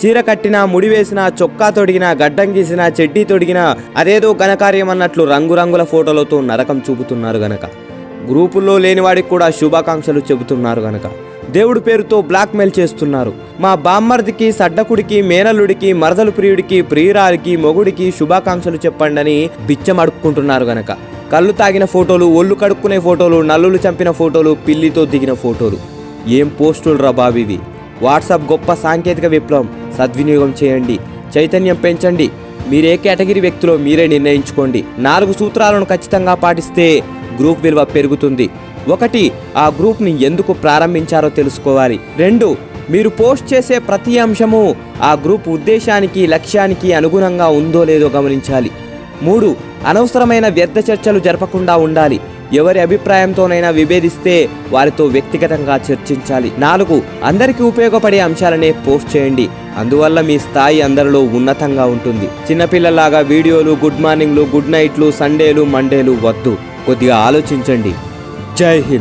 చీర కట్టినా, ముడి వేసినా, చొక్కా తొడిగినా, గడ్డం గీసినా, చెడ్డీ తొడిగినా అదేదో ఘనకార్యం అన్నట్లు రంగురంగుల ఫోటోలతో నరకం చూపుతున్నారు గనక, గ్రూపుల్లో లేనివాడికి కూడా శుభాకాంక్షలు చెబుతున్నారు గనక, దేవుడి పేరుతో బ్లాక్మెయిల్ చేస్తున్నారు. మా బామ్మర్దికి, సడ్డకుడికి, మేనల్లుడికి, మరదలు ప్రియుడికి, ప్రియురాలికి, మొగుడికి శుభాకాంక్షలు చెప్పండని బిచ్చం అడుక్కుంటున్నారు గనక, కళ్ళు తాగిన ఫోటోలు, ఒళ్ళు కడుక్కునే ఫోటోలు, నల్లులు చంపిన ఫోటోలు, పిల్లితో దిగిన ఫోటోలు. ఏం పోస్టులు రా బాబివి. వాట్సాప్ గొప్ప సాంకేతిక విప్లవం. సద్వినియోగం చేయండి, చైతన్యం పెంచండి. మీరే కేటగిరీ వ్యక్తిలో మీరే నిర్ణయించుకోండి. 4 సూత్రాలను ఖచ్చితంగా పాటిస్తే గ్రూప్ విలువ పెరుగుతుంది. 1, ఆ గ్రూప్ని ఎందుకు ప్రారంభించారో తెలుసుకోవాలి. 2, మీరు పోస్ట్ చేసే ప్రతి అంశము ఆ గ్రూప్ ఉద్దేశానికి, లక్ష్యానికి అనుగుణంగా ఉందో లేదో గమనించాలి. 3, అనవసరమైన వ్యర్థ చర్చలు జరపకుండా ఉండాలి. ఎవరి అభిప్రాయంతోనైనా విభేదిస్తే వారితో వ్యక్తిగతంగా చర్చించాలి. 4, అందరికీ ఉపయోగపడే అంశాలనే పోస్ట్ చేయండి. అందువల్ల మీ స్థాయి అందరిలో ఉన్నతంగా ఉంటుంది. చిన్నపిల్లలాగా వీడియోలు, గుడ్ మార్నింగ్లు, గుడ్ నైట్లు, సండేలు, మండేలు వద్దు. కొద్దిగా ఆలోచించండి. జై హింద్.